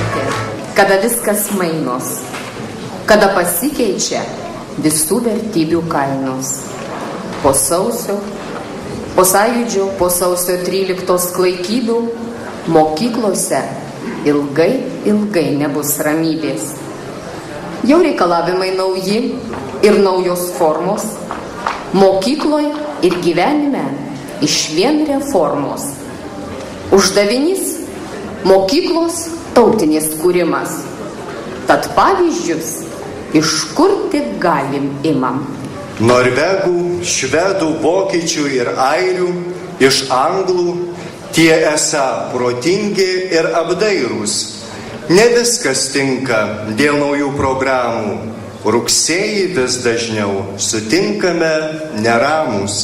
savaitė, kada viskas mainos, kada pasikeičia visų vertybių kainos. Po sausio, po sąjūdžio, po sausio 13 klaikybių mokyklose ilgai nebus ramybės. Jau reikalavimai nauji ir naujos formos, mokykloje ir gyvenime išvien reformos. Uždavinys – mokyklos tautinis kūrimas. Tad pavyzdžius iš kur tik galim imam. Norvegų, švedų, vokiečių ir airių, iš anglų, tie esą protingi ir apdairūs. Ne viskas tinka dėl naujų programų. Rugsėjį vis dažniau sutinkame neramūs.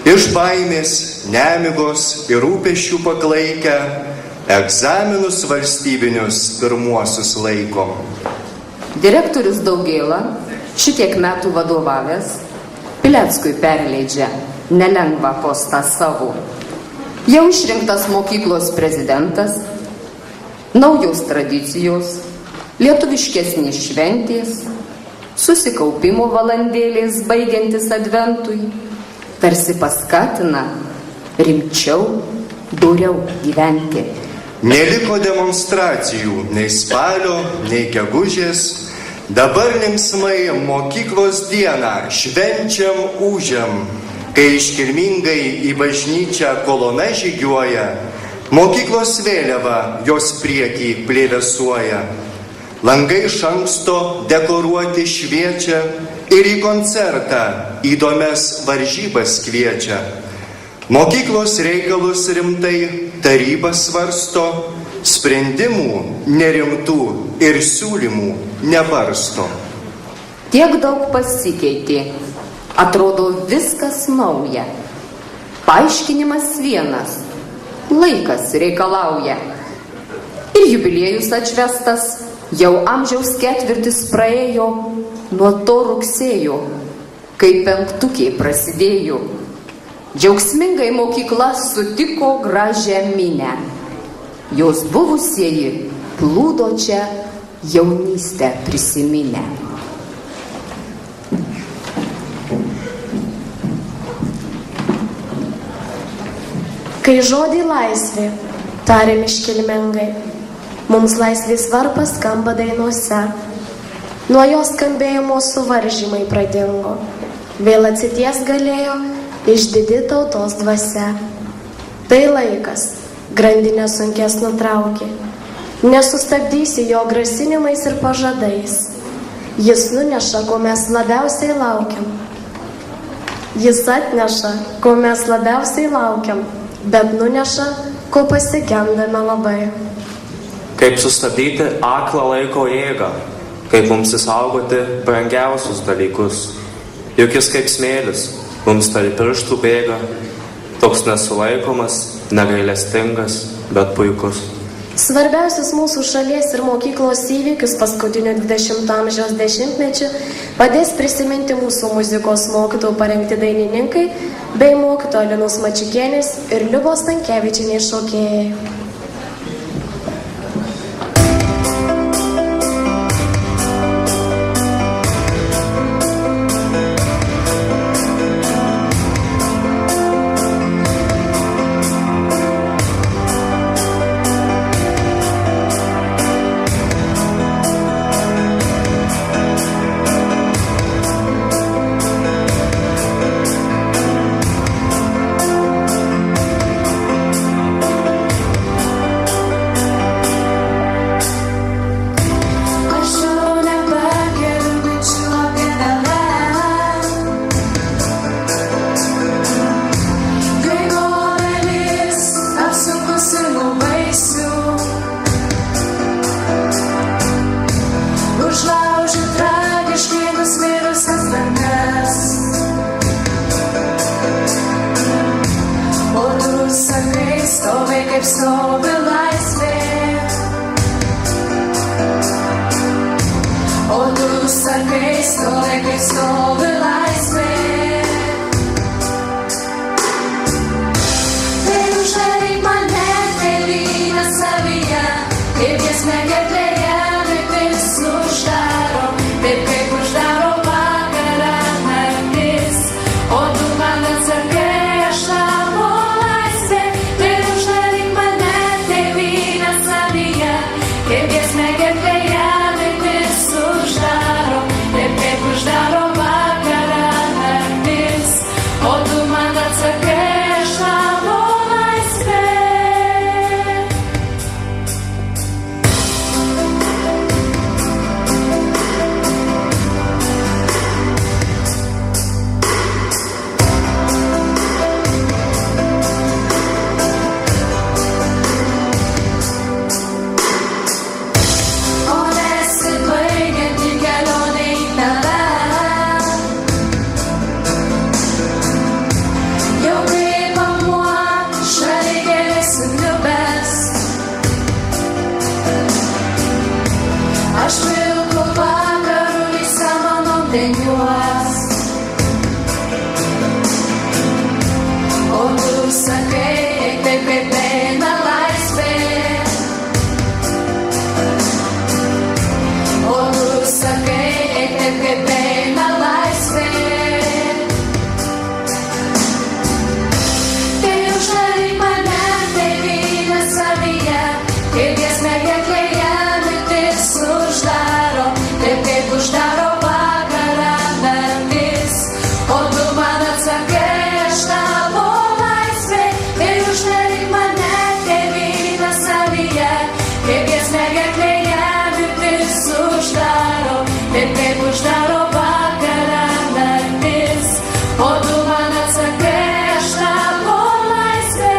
Iš baimės, nemigos ir rūpesčių paklaikę, egzaminus valstybinius pirmuosius laikom. Direktorius Daugėla, šitiek metų vadovavęs, Pileckui perleidžia nelengvą postą savo. Jau išrinktas mokyklos prezidentas, naujos tradicijos, lietuviškesnės šventės, susikaupimo valandėlės baigiantis adventui, tarsi paskatina rimčiau, doriau gyventi. Neliko demonstracijų nei spalio, nei gegužės. Dabar linksmai mokyklos dieną švenčiam ūžiam, kai iškilmingai į bažnyčią kolona žygiuoja, mokyklos vėliava jos priekį plėvesuoja. Langai iš anksto dekoruoti šviečia ir į koncertą įdomias varžybas kviečia. Mokyklos reikalus rimtai taryba svarsto, sprendimų nerimtų ir siūlymų nebarsto. Tiek daug pasikeitė, atrodo viskas nauja. Paaiškinimas vienas, laikas reikalauja. Ir jubiliejus atšvestas, jau amžiaus ketvirtis praėjo nuo to rugsėjo, kai penktukiai prasidėjo. Džiaugsmingai mokykla sutiko gražią minę. Jos buvusieji plūdo čia jaunystę prisiminę. Kai žodį laisvė tarėm iškilmingai, mums laisvės varpas skamba dainuose. Nuo jos skambėjimo suvaržymai pradingo, vėl atsities galėjo išdidi tautos dvasia. Tai laikas, grandinę sunkės nutraukė. Nesustabdysi jo grasinimais ir pažadais. Jis nuneša, ko mes labiausiai laukiam. Jis atneša, ko mes labiausiai laukiam, bet nuneša, ko pasigendame labai. Kaip sustabdyti aklą laiko jėgą, kaip mums įsaugoti brangiausius dalykus. Juk jis kaip smėlis, mums tarp pirštų bėga, toks nesulaikomas, negailestingas, bet puikus. Svarbiausius mūsų šalies ir mokyklos įvykius paskutinio 20 amžiaus dešimtmečių padės prisiminti mūsų muzikos mokytojų parengti dainininkai bei mokytojų Alinos Mačiukienės ir Liubos Stankevičienės šokėjai. kaip stovi laisvė. O tu sakai, stovi kaip stovi laisvė. Tai uždaryk mane, tėvynę savyje, kaip jas negerti. smegerklėje mirtis uždaro, taip kaip uždaro vakarą naktis. O tu man atsakai, aš tapo laisvė.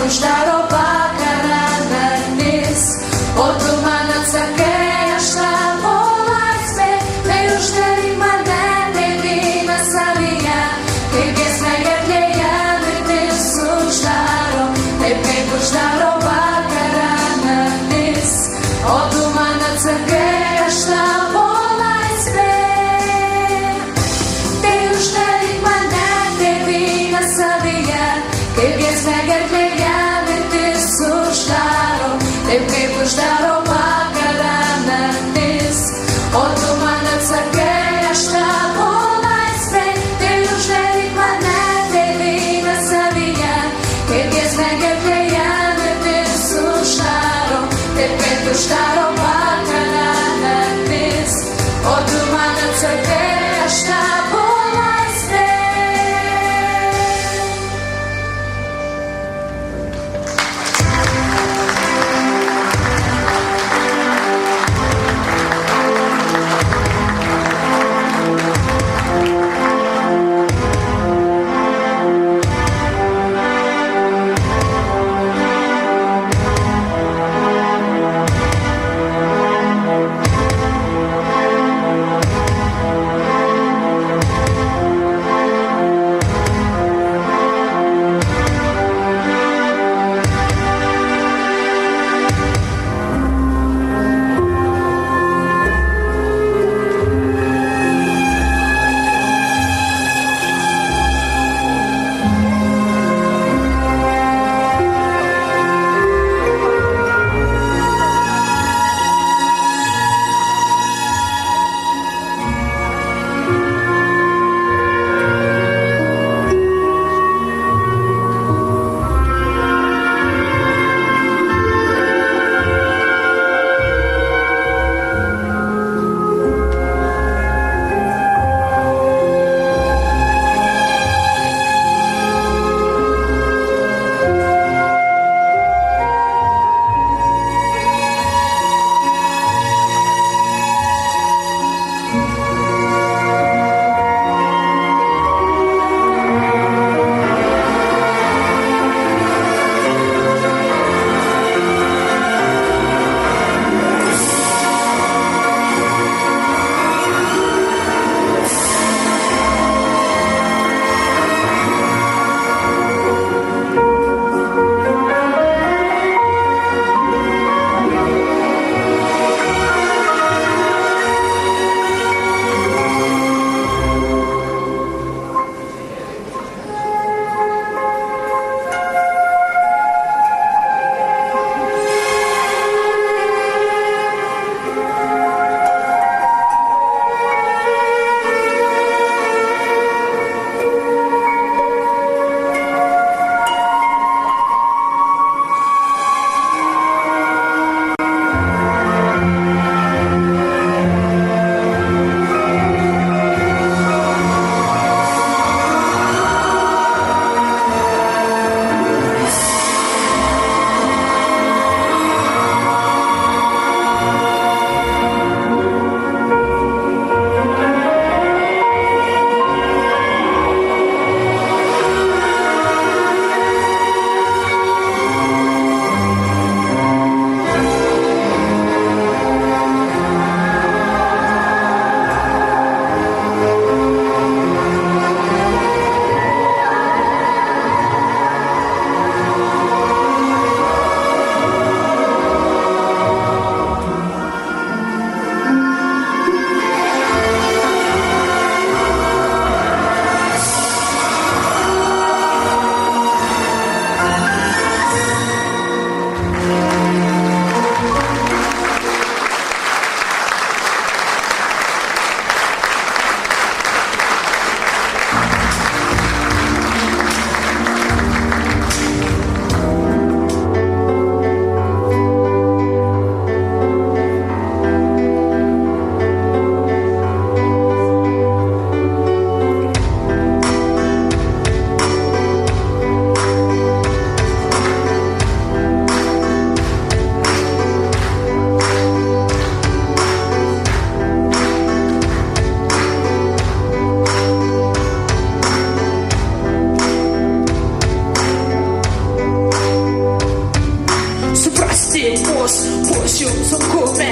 Uždaro vakarą naktis, o tu man atsakai, aš tavo laisvė. Tai uždaryk mane, tai vyną savyje, kaip giesmę gerklėje mirtis uždaro, taip kaip uždaro vakarą naktis, o tu man atsakai, aš tavo laisvė. Tai uždaryk mane, tai vyną savyje, kaip giesmę gerklėje mirtis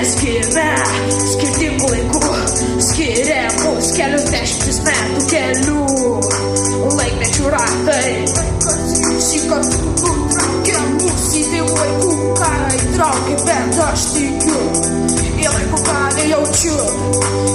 Mes gimę skirtingų laikų, skiria mus kelius dešimtis metų kelių laikmečių ratai. Šį kartą nutraukė mus į tėvų laikų karą įtraukė, bet aš tikiu į laikų karą jaučiu.